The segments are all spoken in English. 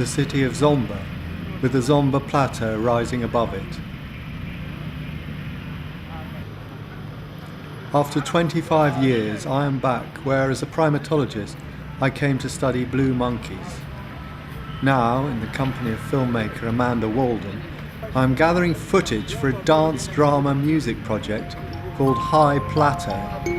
the city of Zomba, with the Zomba Plateau rising above it. After 25 years, I am back where, as a primatologist, I came to study blue monkeys. Now, in the company of filmmaker Amanda Walden, I am gathering footage for a dance drama music project called High Plateau.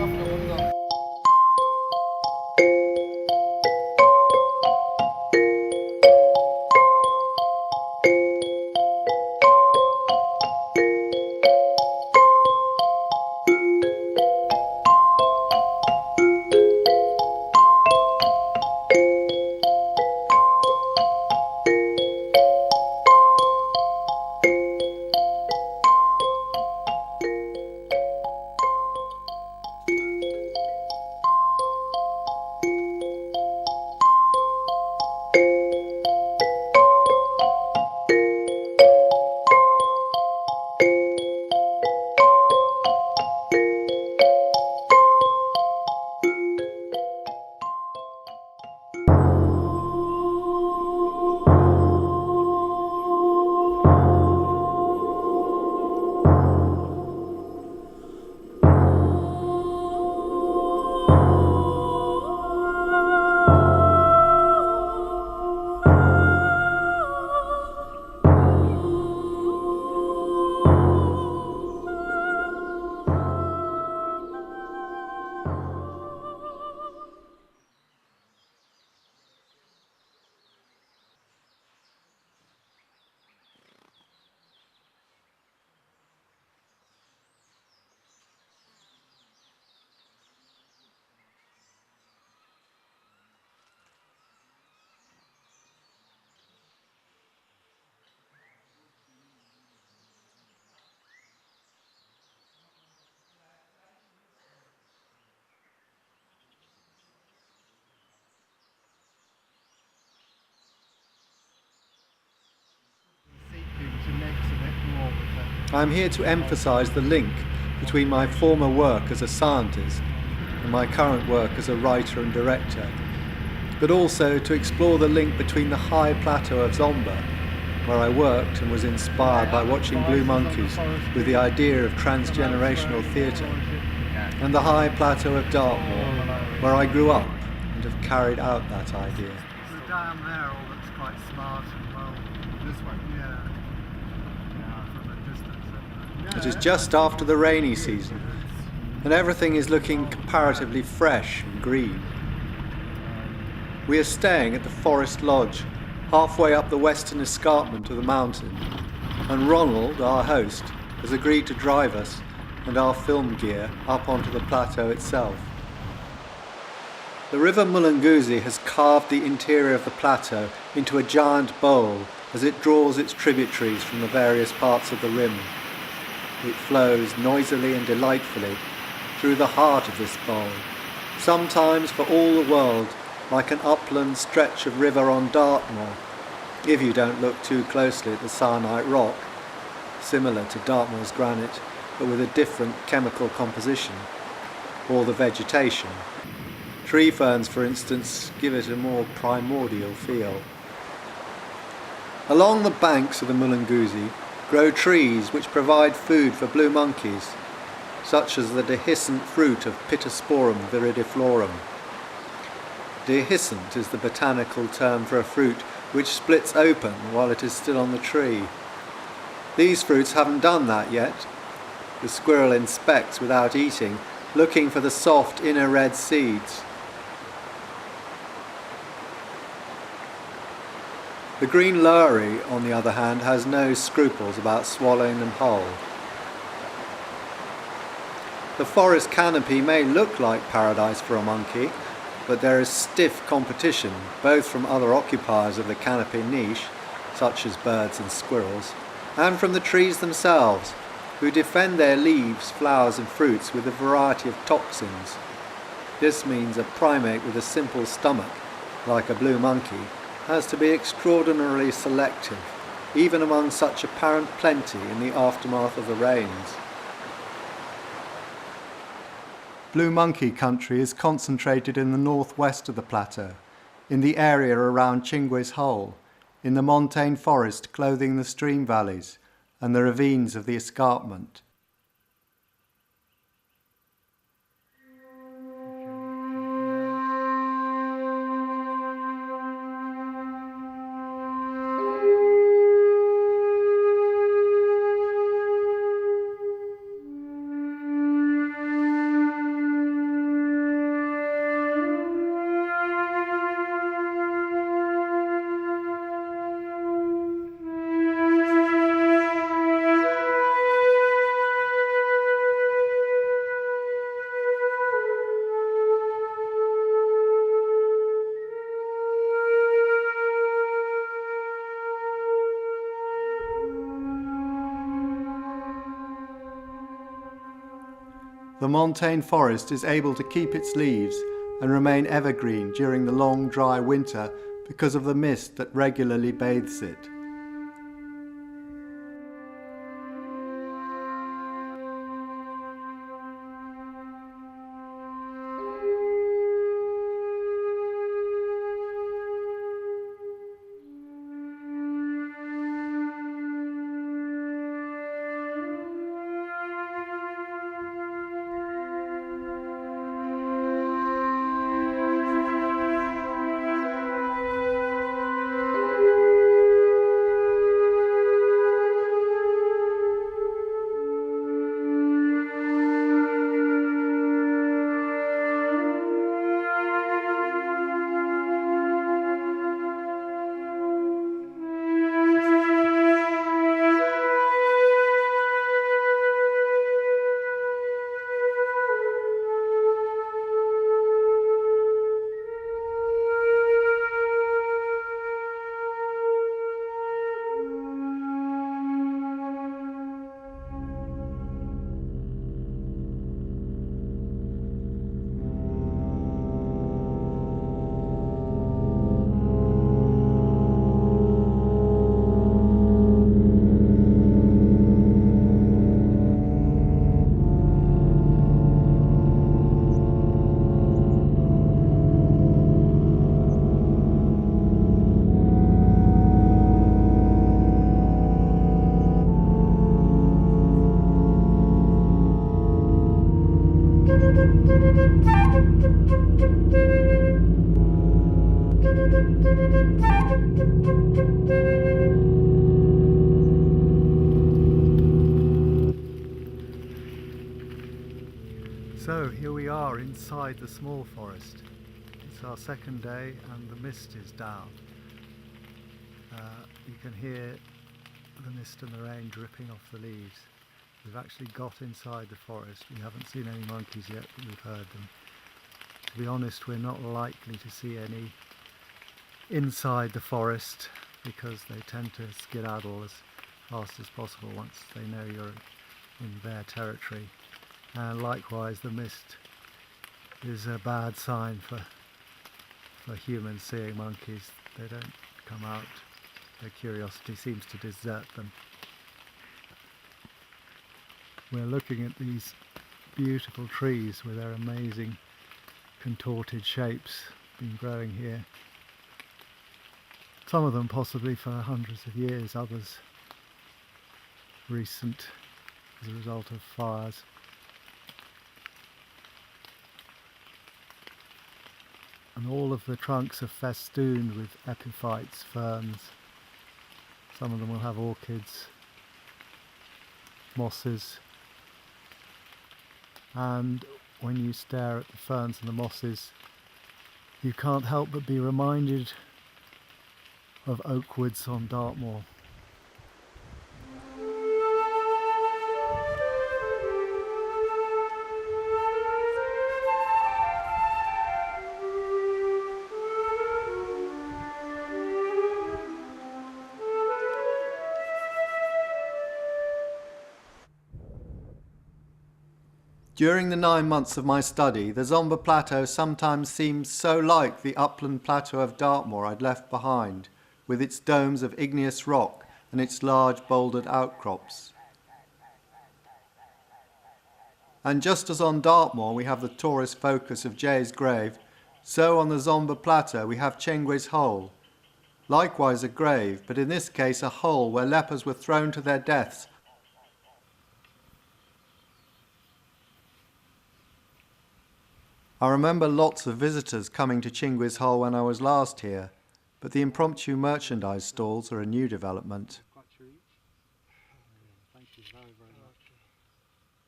I am here to emphasise the link between my former work as a scientist and my current work as a writer and director, but also to explore the link between the High Plateau of Zomba, where I worked and was inspired by watching blue monkeys with the idea of transgenerational theatre, and the High Plateau of Dartmoor, where I grew up and have carried out that idea. The dam there all looks quite smart and well. This one? Yeah. From a distance. It is just after the rainy season, and everything is looking comparatively fresh and green. We are staying at the Forest Lodge, halfway up the western escarpment of the mountain, and Ronald, our host, has agreed to drive us and our film gear up onto the plateau itself. The river Mulunguzi has carved the interior of the plateau into a giant bowl as it draws its tributaries from the various parts of the rim. It flows noisily and delightfully through the heart of this bowl, sometimes for all the world like an upland stretch of river on Dartmoor, if you don't look too closely at the syenite rock, similar to Dartmoor's granite but with a different chemical composition, or the vegetation. Tree ferns, for instance, give it a more primordial feel. Along the banks of the Mulunguzi grow trees which provide food for blue monkeys, such as the dehiscent fruit of Pittosporum viridiflorum. Dehiscent is the botanical term for a fruit which splits open while it is still on the tree. These fruits haven't done that yet. The squirrel inspects without eating, looking for the soft inner red seeds. The green lowery, on the other hand, has no scruples about swallowing them whole. The forest canopy may look like paradise for a monkey, but there is stiff competition, both from other occupiers of the canopy niche, such as birds and squirrels, and from the trees themselves, who defend their leaves, flowers and fruits with a variety of toxins. This means a primate with a simple stomach, like a blue monkey, has to be extraordinarily selective, even among such apparent plenty in the aftermath of the rains. Blue monkey country is concentrated in the northwest of the plateau, in the area around Chingwe's Hole, in the montane forest clothing the stream valleys and the ravines of the escarpment. The montane forest is able to keep its leaves and remain evergreen during the long dry winter because of the mist that regularly bathes it. So here we are inside the small forest. It's our second day and the mist is down. You can hear the mist and the rain dripping off the leaves. We've actually got inside the forest. We haven't seen any monkeys yet, but we've heard them. To be honest, we're not likely to see any inside the forest because they tend to skedaddle as fast as possible once they know you're in their territory. And likewise, the mist is a bad sign for humans seeing monkeys. They don't come out. Their curiosity seems to desert them. We're looking at these beautiful trees with their amazing contorted shapes been growing here. Some of them possibly for hundreds of years, others recent as a result of fires. And all of the trunks are festooned with epiphytes, ferns. Some of them will have orchids, mosses. And when you stare at the ferns and the mosses, you can't help but be reminded of oak woods on Dartmoor. During the 9 months of my study, the Zomba Plateau sometimes seemed so like the upland plateau of Dartmoor I'd left behind, with its domes of igneous rock and its large bouldered outcrops. And just as on Dartmoor we have the tourist focus of Jay's Grave, so on the Zomba Plateau we have Chengwe's Hole, Likewise a grave, but in this case a hole where lepers were thrown to their deaths. I remember lots of visitors coming to Chingwis Hole when I was last here, but the impromptu merchandise stalls are a new development. Thank you very, very much.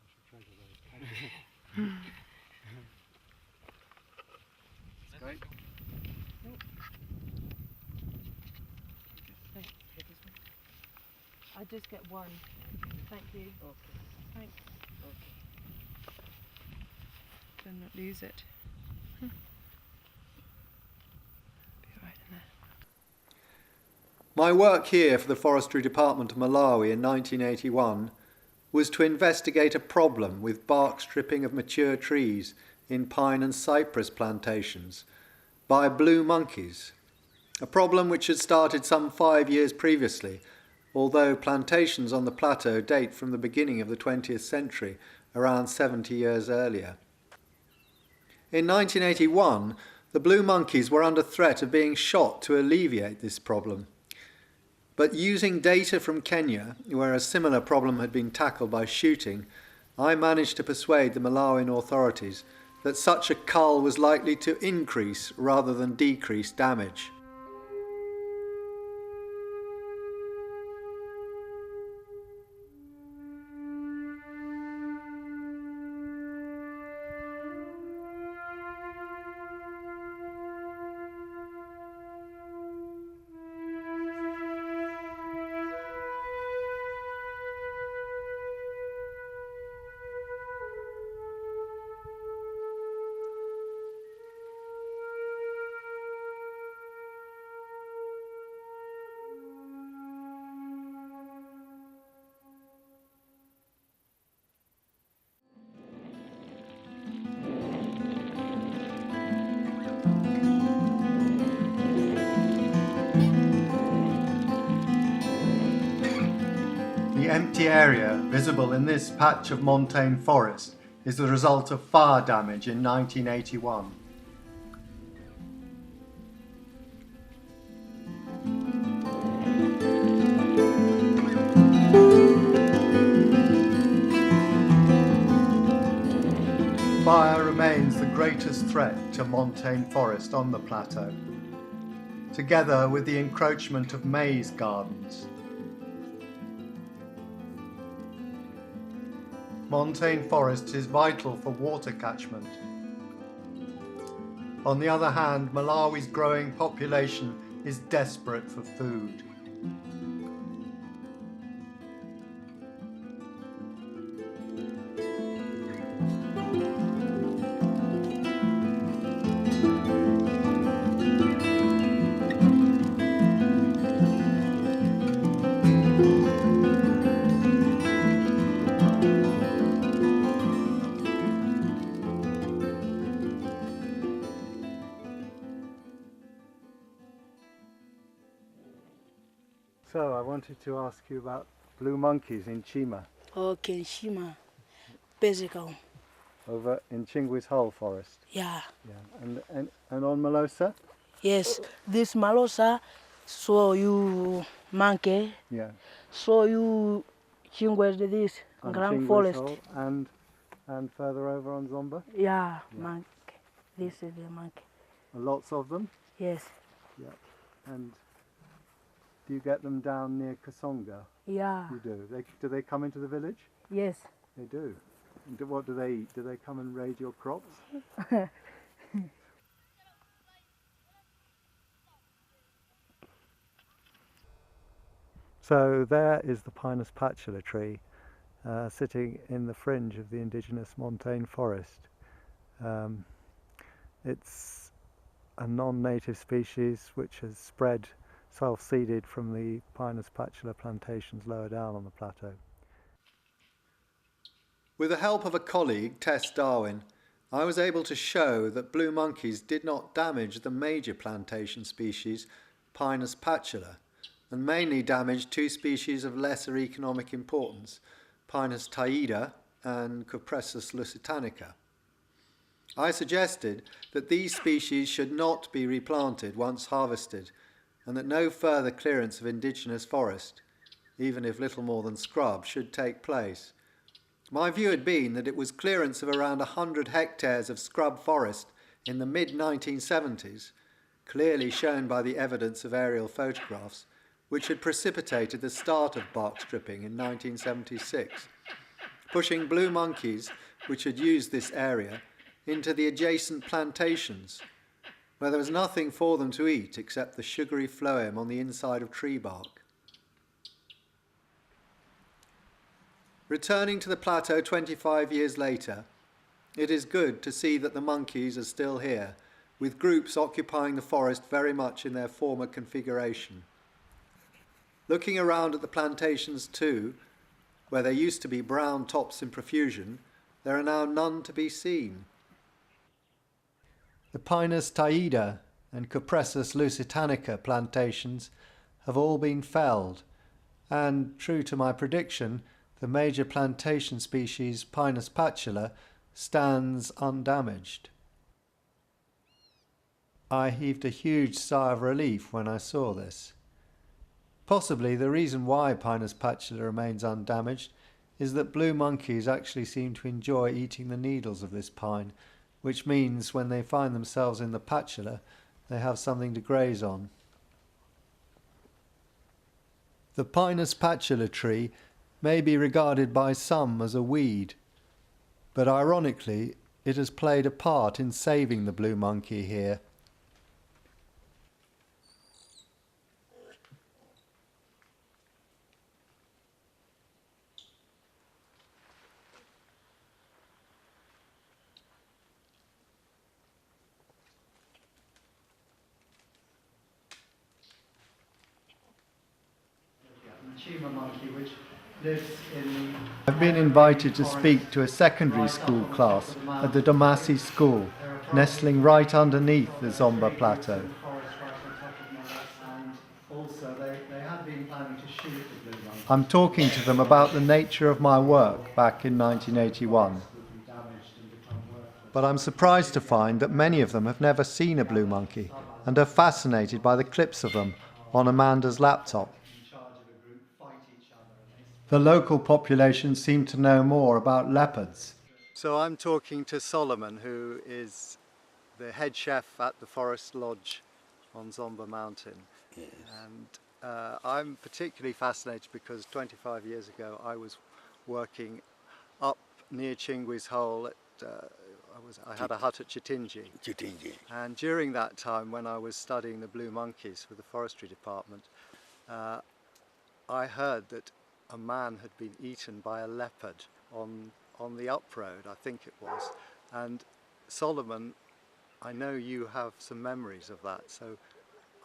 I should treasure those. Thank you. That's great. I just get one. Thank you. Okay. Thanks. Okay. Do not lose it. Be right in there. My work here for the Forestry Department of Malawi in 1981 was to investigate a problem with bark stripping of mature trees in pine and cypress plantations by blue monkeys, a problem which had started some 5 years previously, although plantations on the plateau date from the beginning of the 20th century, around 70 years earlier. In 1981, the blue monkeys were under threat of being shot to alleviate this problem. But using data from Kenya, where a similar problem had been tackled by shooting, I managed to persuade the Malawian authorities that such a cull was likely to increase rather than decrease damage. The empty area visible in this patch of montane forest is the result of fire damage in 1981. Fire remains the greatest threat to montane forest on the plateau, together with the encroachment of maize gardens. Montane forest is vital for water catchment. On the other hand, Malawi's growing population is desperate for food. So I wanted to ask you about blue monkeys in Chima, Okay, Shima. Physical. over in Chingwis Hole Forest. Yeah. Yeah. And on Malosa? Yes. This Malosa, so you monkey, Yeah. so you chingwes this On grand Chingwis forest. Hole and further over on Zomba? Yeah, monkey. This is the monkey. Lots of them? Yes. Yeah. And do you get them down near Kasonga? Yeah. You do. Do they come into the village? Yes. They do. And what do they eat? Do they come and raid your crops? So there is the Pinus patula tree, sitting in the fringe of the indigenous montane forest. It's a non-native species which has spread self-seeded from the Pinus patula plantations lower down on the plateau. With the help of a colleague, Tess Darwin, I was able to show that blue monkeys did not damage the major plantation species, Pinus patula, and mainly damaged two species of lesser economic importance, Pinus taida and Cupressus lusitanica. I suggested that these species should not be replanted once harvested, and that no further clearance of indigenous forest, even if little more than scrub, should take place. My view had been that it was clearance of around 100 hectares of scrub forest in the mid-1970s, clearly shown by the evidence of aerial photographs, which had precipitated the start of bark stripping in 1976, pushing blue monkeys, which had used this area, into the adjacent plantations, where there was nothing for them to eat except the sugary phloem on the inside of tree bark. Returning to the plateau 25 years later, it is good to see that the monkeys are still here, with groups occupying the forest very much in their former configuration. Looking around at the plantations too, where there used to be brown tops in profusion, there are now none to be seen. The Pinus taida and Cupressus lusitanica plantations have all been felled, and, true to my prediction, the major plantation species Pinus patula stands undamaged. I heaved a huge sigh of relief when I saw this. Possibly the reason why Pinus patula remains undamaged is that blue monkeys actually seem to enjoy eating the needles of this pine, which means when they find themselves in the patula, they have something to graze on. The Pinus patula tree may be regarded by some as a weed, but ironically it has played a part in saving the blue monkey here. Monkey, which lives in the... I've been invited to speak to a secondary school class at the Domasi School, nestling right underneath the Zomba Plateau. I'm talking to them about the nature of my work back in 1981. But I'm surprised to find that many of them have never seen a blue monkey and are fascinated by the clips of them on Amanda's laptop. The local population seem to know more about leopards. So I'm talking to Solomon, who is the head chef at the Forest Lodge on Zomba Mountain. Yes. And I'm particularly fascinated because 25 years ago I was working up near Chingwi's Hole. I had a hut at Chitinji. And during that time, when I was studying the blue monkeys for the forestry department, I heard that a man had been eaten by a leopard on the up road, I think it was. And Solomon, I know you have some memories of that, so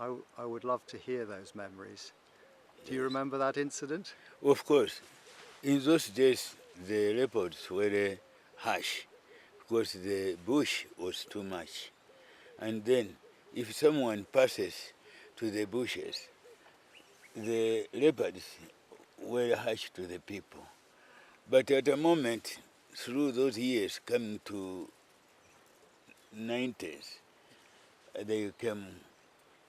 I would love to hear those memories. Do you remember that incident? Of course. In those days, the leopards were harsh because the bush was too much. And then, if someone passes to the bushes, the leopards were harsh to the people. But at the moment, through those years, coming to 90s, they became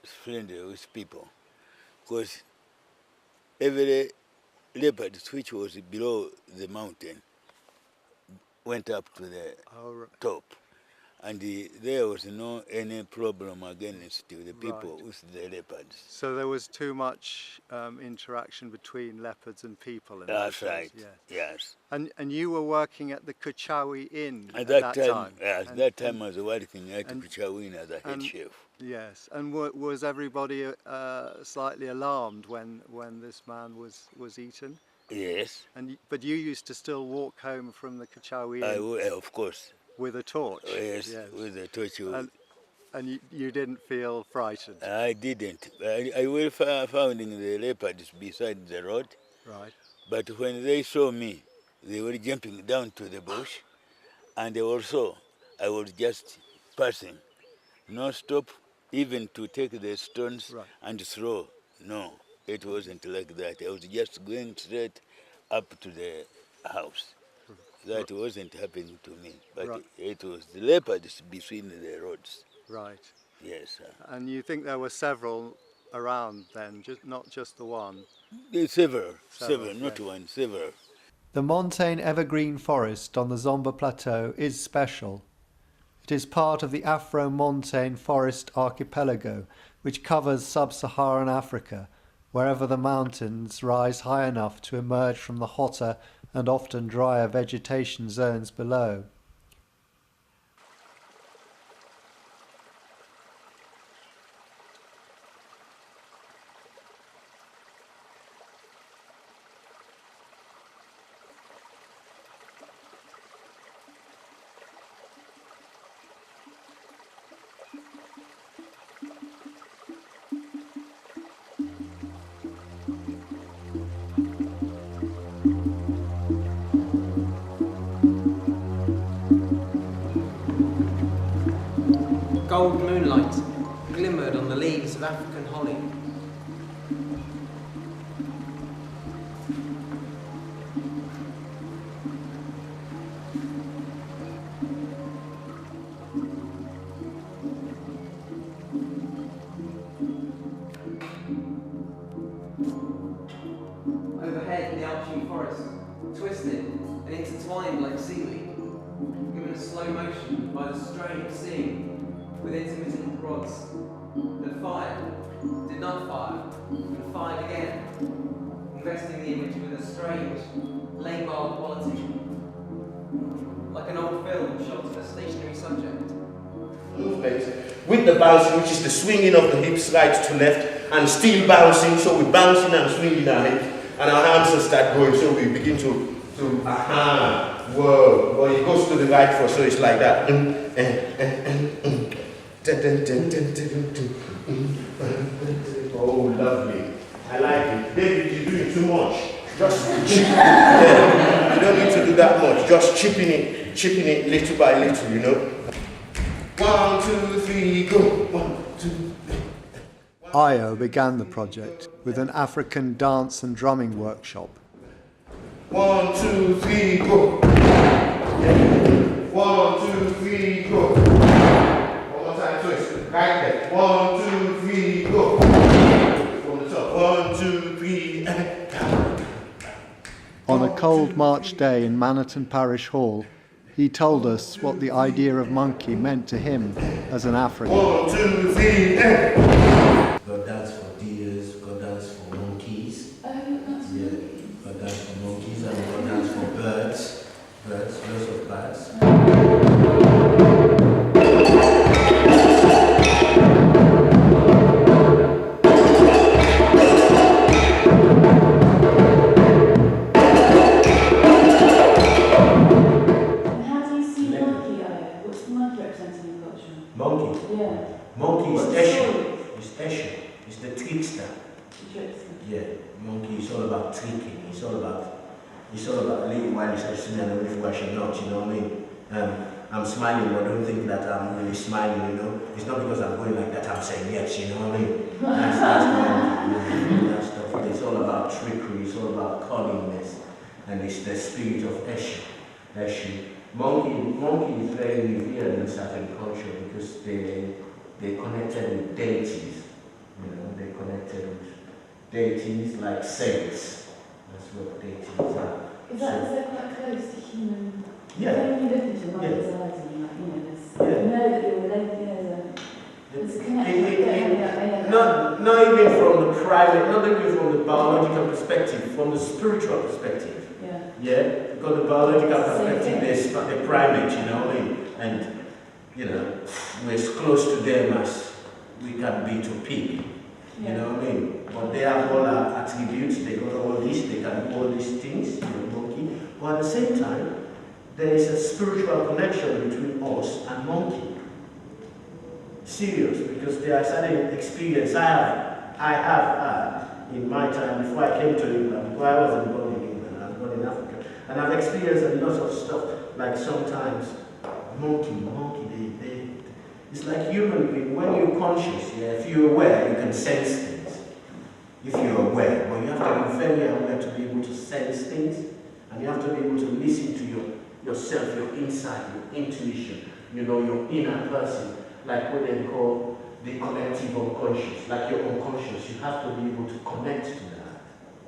friendly with people. Because every leopard which was below the mountain went up to the top. And there was no any problem against the people with the leopards. So there was too much interaction between leopards and people in That's those days, right, yes. yes. And you were working at the Kuchawi Inn At that time. And That time I was working at Kuchawin as a head chef. Yes, and was everybody slightly alarmed when this man was eaten? Yes. But you used to still walk home from the Kuchawi Inn Of course. with a torch? Yes, with a torch. And you didn't feel frightened? I didn't. I was finding the leopards beside the road. Right. But when they saw me, they were jumping down to the bush. And also, I was just passing. No stop, even to take the stones and throw. No, it wasn't like that. I was just going straight up to the house. That wasn't happening to me, but it was the leopards between the roads. Right. Yes. And you think there were several around then, not just the one? Several, Several, not yes. one, several. The montane evergreen forest on the Zomba Plateau is special. It is part of the Afro-Montane Forest Archipelago, which covers sub-Saharan Africa, wherever the mountains rise high enough to emerge from the hotter and often drier vegetation zones below. Gold moonlight glimmered on the leaves of African holly. Overhead, the arching forest twisted and intertwined like seaweed, given a slow motion by the strain of seeing with intermittent rods that fired, did not fire, and fired again, investing the image with a strange, labile quality, like an old film shot of a stationary subject. Movement with the bouncing, which is the swinging of the hips right to left, and still bouncing, so we're bouncing and swinging our hips, and our hands will start going, so we begin to whoa, well, it goes to the right first, so it's like that. Oh, lovely. I like it. David, you're doing too much. Just chip. Yeah. You don't need to do that much. Just chipping it little by little, you know. 1, 2, 3, go. 1, 2, 3. Io began the project with an African dance and drumming workshop. 1, 2, 3, go. 1, 2, 3, go. One more time, twist. Right there. 1, 2, 3, go. From the top. 1, 2, 3, and down. On a cold March day in Manhattan Parish Hall, he told us what the idea of monkey meant to him as an African. 1, 2, 3, and. God dance for deers, God dance for monkeys. Yeah, God dance for monkeys and God dance for birds. Lots of birds. Monkey? Yeah. Monkey is Eshu. It's Eshu. It's the trickster. Yeah. Monkey is all about tricking. It's all about living while it's actually and if I should not, you know what I mean? I'm smiling, but don't think that I'm really smiling, you know? It's not because I'm going like that, I'm saying yes, you know what I mean? That's monkey, that stuff. It's all about trickery, it's all about cunningness. And it's the spirit of Eshu. Monkey is very revered in certain culture because they connected with deities. You know, they connected with deities like saints. That's what deities are. Is that quite close to human? Yeah. When you look into your mother's eyes and you know that you're related, there's a connection. Not even from the private, not even from the biological perspective, from the spiritual perspective. Yeah, because the biological perspective, there's the primate, you know what I mean? And, you know, we're as close to them as we can be to pig, you know what I mean? But they have all our attributes, they got all this, they can do all these things, you know, monkey. But at the same time, there is a spiritual connection between us and monkey. Serious, because there are certain experiences I have had in my time before I came to England, before I wasn't born in England, I was born in Africa. And I've experienced a lot of stuff, like sometimes monkey, it's like human being, when you're conscious, yeah, if you're aware, you can sense things. If you're aware, but you have to be very aware to be able to sense things, and you have to be able to listen to yourself, your insight, your intuition, you know, your inner person, like what they call the collective unconscious, like your unconscious. You have to be able to connect to that.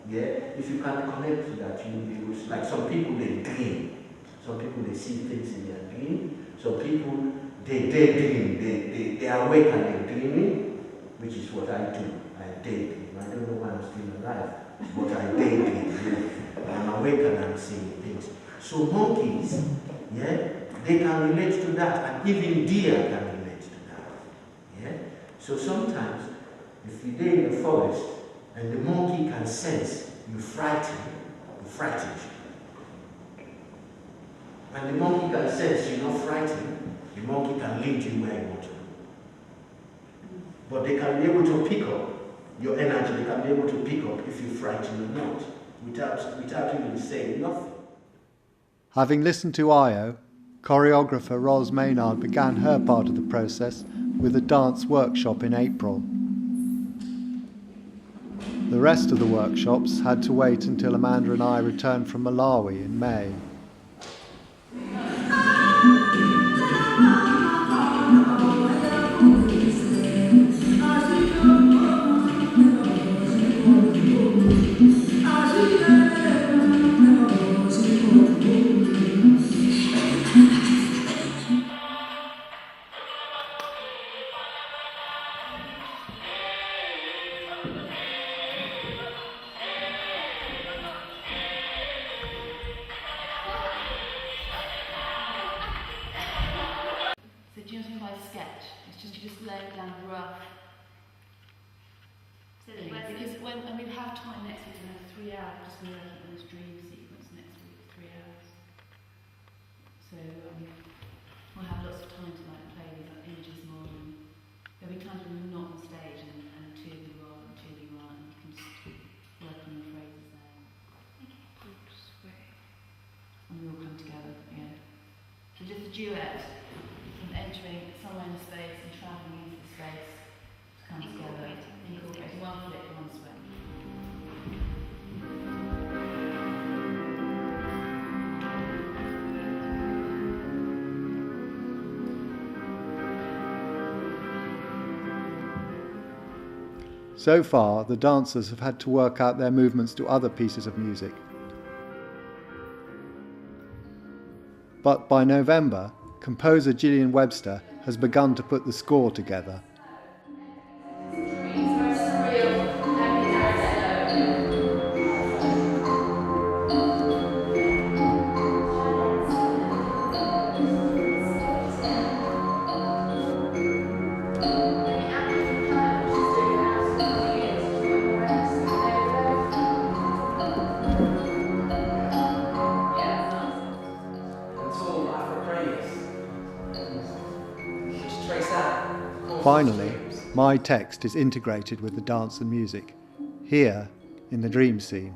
Yeah? If you can't connect to that, you will be able to, like some people, they dream. Some people, they see things in their dream. Some people, they daydream. They are awake and they're dreaming, which is what I do. I daydream. I don't know why I'm still alive, but I daydream. Yeah? I'm awake and I'm seeing things. So monkeys, yeah, they can relate to that, and even deer can relate to that. Yeah? So sometimes, if you're there in the forest and the monkey can sense you frightened. And the monkey can sense you're not frightened, the monkey can lead you where you want to go. But they can be able to pick up your energy, they can be able to pick up if you're frightened or not, without even saying nothing. Having listened to Io, choreographer Ros Maynard began her part of the process with a dance workshop in April. The rest of the workshops had to wait until Amanda and I returned from Malawi in May. So do you know what I mean by sketch? It's just you just lay it down rough. So because when we have time next week, we have 3 hours just working on this dream sequence next week, 3 hours. So we'll have lots of time to like play with like, images more, and there'll be times when we're not on stage and two of you are and two of you aren't, and you can just work on the phrases there. And we all come together, yeah. So just a duet. Entering somewhere in the space and travelling into the space to come together, incorporating one flick, one swim. So far, the dancers have had to work out their movements to other pieces of music. But by November, composer Gillian Webster has begun to put the score together. Finally, my text is integrated with the dance and music, here in the dream scene.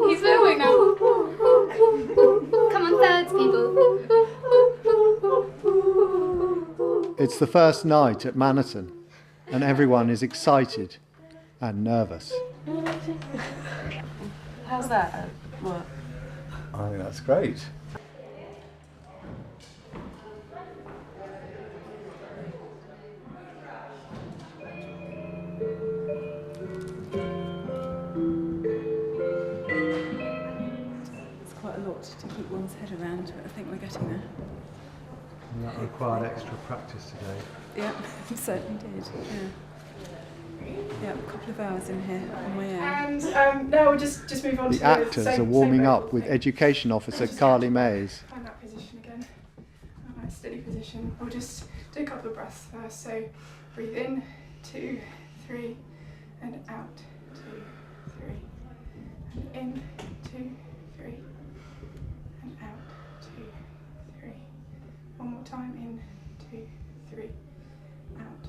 He's filming now. Come on, thirds, people. It's the first night at Maniton, and everyone is excited and nervous. How's that? What? I think that's great. It's quite a lot to keep one's head around, but I think we're getting there. And that required extra practice today. Yeah, it certainly did. Yeah. Yeah, a couple of hours in here on my own. And now we'll just move on to The actors are warming up with Education Officer Carly Mays. Find that position again. A nice steady position. We'll just do a couple of breaths first. So breathe in, 2, 3, and out, 2, 3. And in, 2, 3. And out, 2, 3. One more time, in, 2, 3. Out,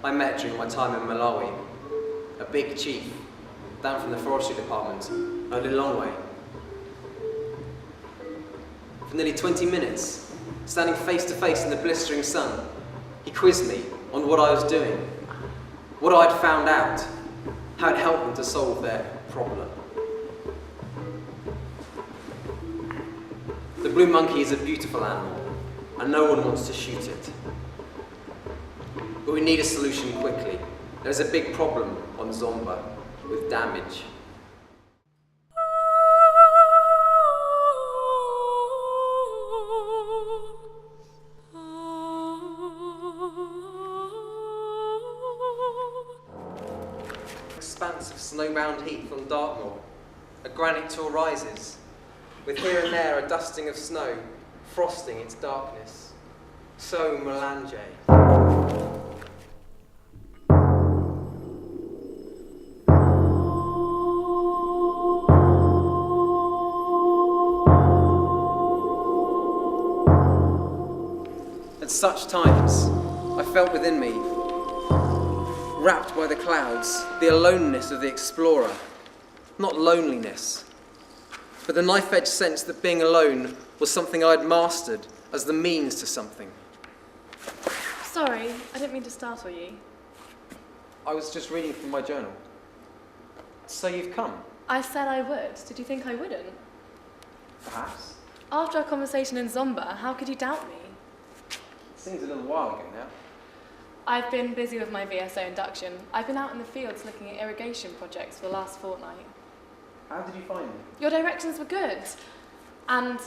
I met during my time in Malawi. A big chief, down from the forestry department, only a long way. For nearly 20 minutes, standing face to face in the blistering sun, he quizzed me on what I was doing, what I'd found out, how it helped them to solve their problem. The blue monkey is a beautiful animal, and no one wants to shoot it. But we need a solution quickly. There's a big problem on Zomba with damage. Expanse of snowbound heath on Dartmoor. A granite tour rises, with here and there a dusting of snow, frosting its darkness. So melange. At such times, I felt within me, wrapped by the clouds, the aloneness of the explorer. Not loneliness, but the knife-edge sense that being alone was something I'd mastered as the means to something. Sorry, I didn't mean to startle you. I was just reading from my journal. So you've come? I said I would. Did you think I wouldn't? Perhaps. After our conversation in Zomba, how could you doubt me? Seems a little while ago now. I've been busy with my VSO induction. I've been out in the fields looking at irrigation projects for the last fortnight. How did you find me? Your directions were good. And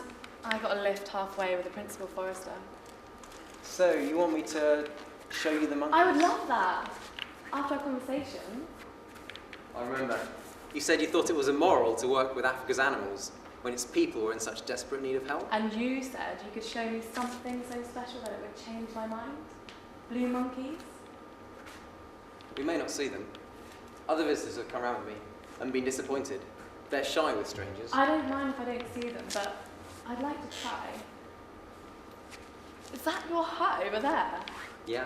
I got a lift halfway with the principal forester. So, you want me to show you the monkeys? I would love that. After our conversation. I remember. You said you thought it was immoral to work with Africa's animals when its people were in such desperate need of help. And you said you could show me something so special that it would change my mind. Blue monkeys? We may not see them. Other visitors have come around with me and been disappointed. They're shy with strangers. I don't mind if I don't see them, but I'd like to try. Is that your hut over there? Yeah.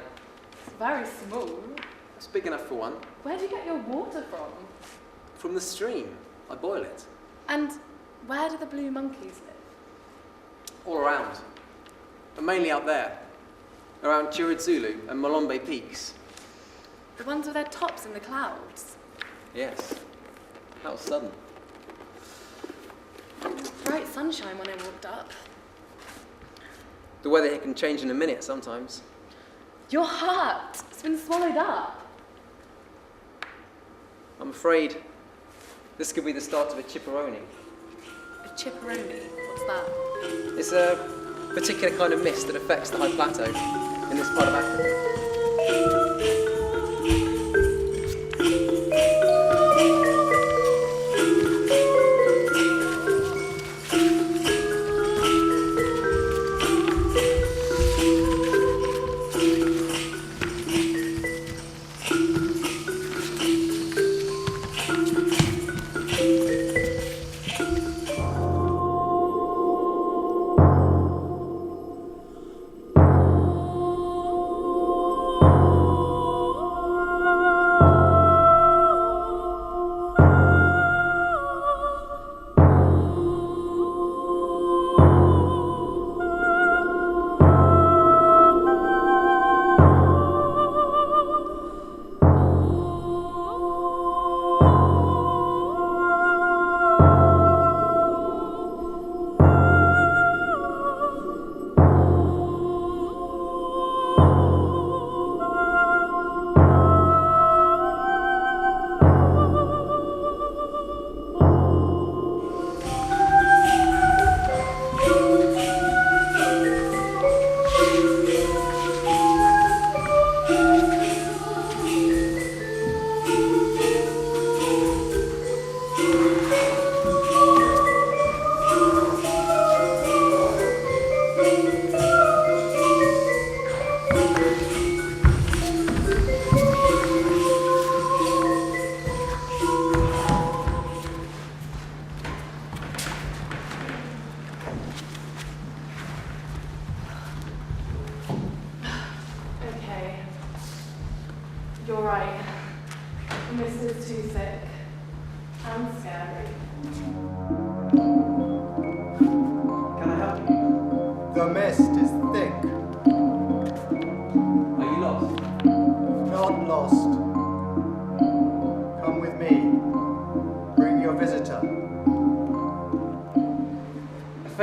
It's very small. It's big enough for one. Where do you get your water from? From the stream. I boil it. And where do the blue monkeys live? All around. And mainly out there. Around Chiridzulu and Molombe peaks. The ones with their tops in the clouds? Yes. That was sudden. Bright sunshine when I walked up. The weather here can change in a minute sometimes. Your heart! It's been swallowed up. I'm afraid this could be the start of a chipperoni. A chipperoni? What's that? It's a particular kind of mist that affects the High Plateau in this part of Africa.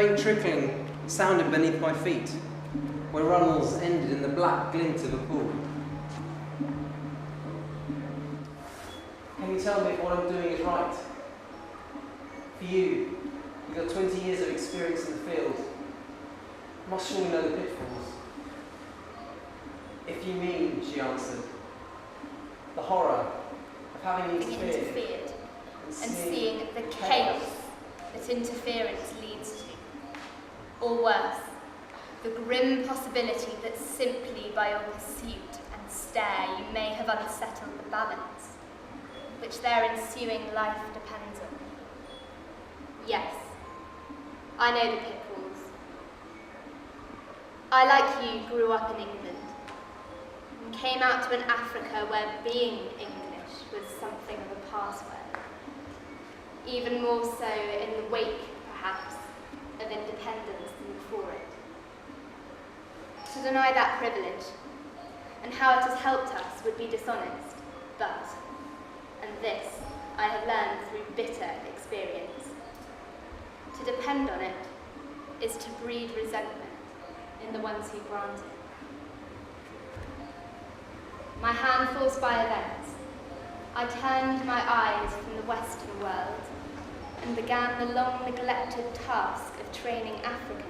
faint trickling sounded beneath my feet, where runnels ended in the black glint of a pool. Can you tell me if what I'm doing is right? For you, you've got 20 years of experience in the field. You must surely know the pitfalls. If you mean, she answered, the horror of having interfered and seeing the chaos that interference leads to. Or worse, the grim possibility that simply by your pursuit and stare you may have unsettled the balance, which their ensuing life depends on. Yes, I know the pitfalls. I, like you, grew up in England and came out to an Africa where being English was something of a password. Even more so in the wake, perhaps, of independence than before it. To deny that privilege, and how it has helped us, would be dishonest, but, and this I have learned through bitter experience, to depend on it is to breed resentment in the ones who grant it. My hand forced by events, I turned my eyes from the Western world and began the long neglected task of training Africans.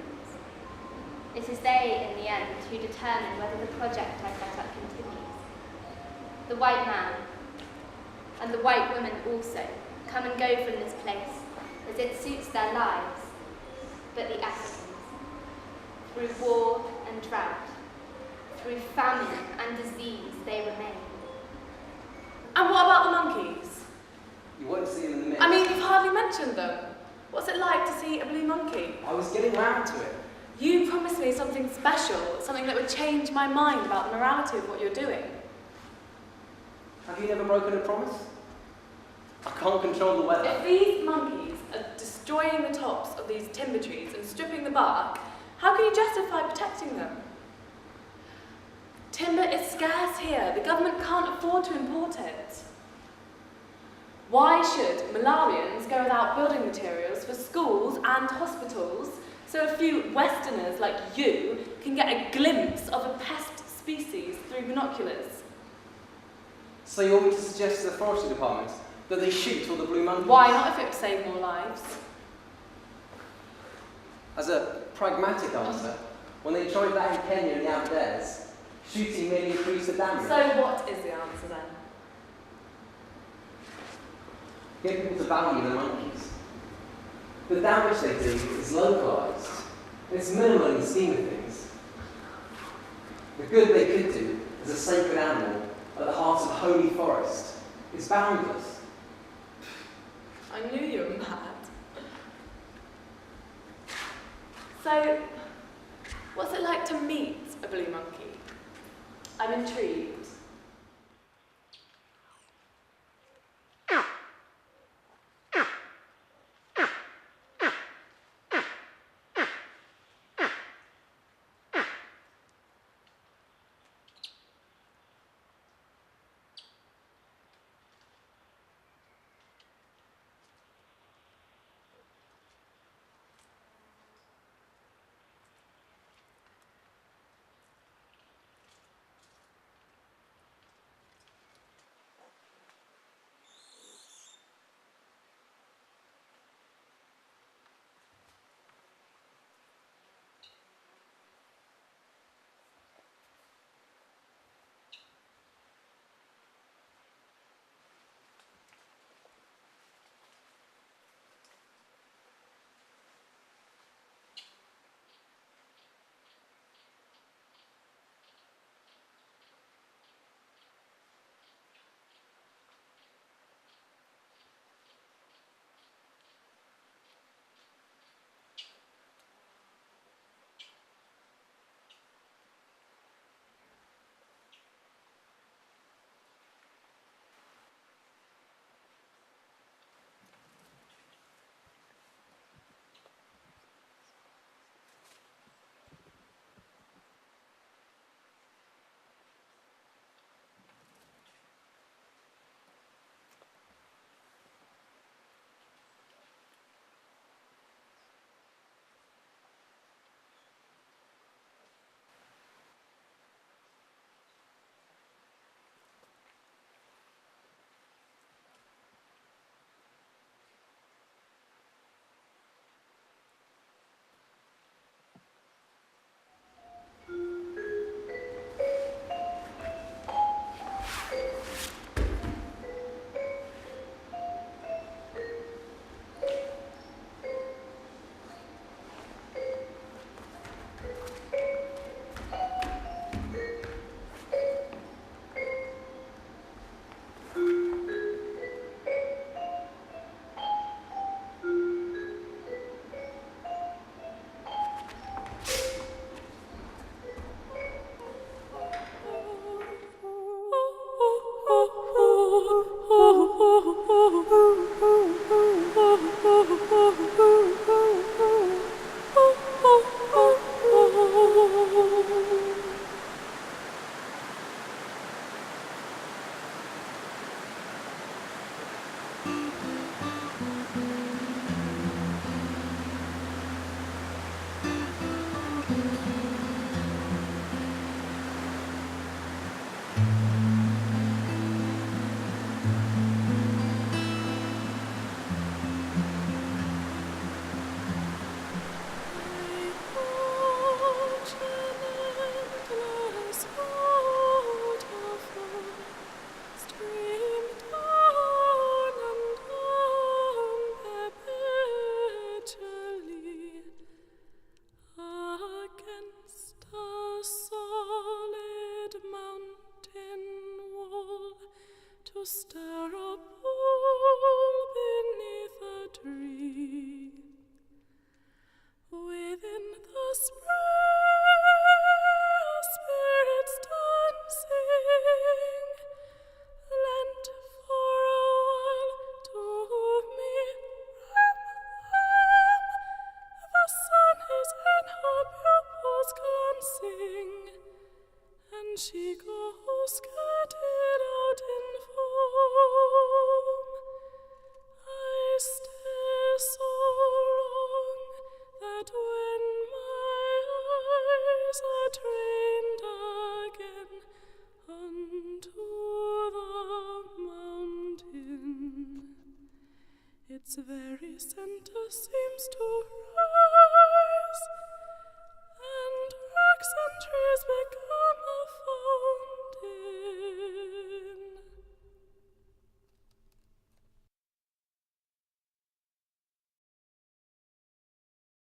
It is they, in the end, who determine whether the project I set up continues. The white man, and the white woman also, come and go from this place as it suits their lives, but the Africans, through war and drought, through famine and disease, they remain. And what about the monkeys? You won't see them in the mix. I mean, you've hardly mentioned them. What's it like to see a blue monkey? I was getting round to it. You promised me something special, something that would change my mind about the morality of what you're doing. Have you never broken a promise? I can't control the weather. If these monkeys are destroying the tops of these timber trees and stripping the bark, how can you justify protecting them? Timber is scarce here. The government can't afford to import it. Why should Malawians go without building materials for schools and hospitals so a few Westerners like you can get a glimpse of a pest species through binoculars? So you want me to suggest to the forestry department that they shoot all the blue monkeys? Why not if it would save more lives? As a pragmatic answer, when they tried that in Kenya and the Andes, shooting merely increased the damage. So what is the answer then? Get people to value the monkeys. The damage they do is localised. It's minimal in the scheme of things. The good they could do as a sacred animal at the heart of a holy forest is boundless. I knew you were mad. So, what's it like to meet a blue monkey? I'm intrigued. stir a bowl beneath a tree. Within the spray, spirits dancing, lent for a while to me. The sun is in her pupils glancing, and she goes scattered out in foam. I stare so long that when my eyes are trained again unto the mountain, its very center seems to rise, and rocks and trees become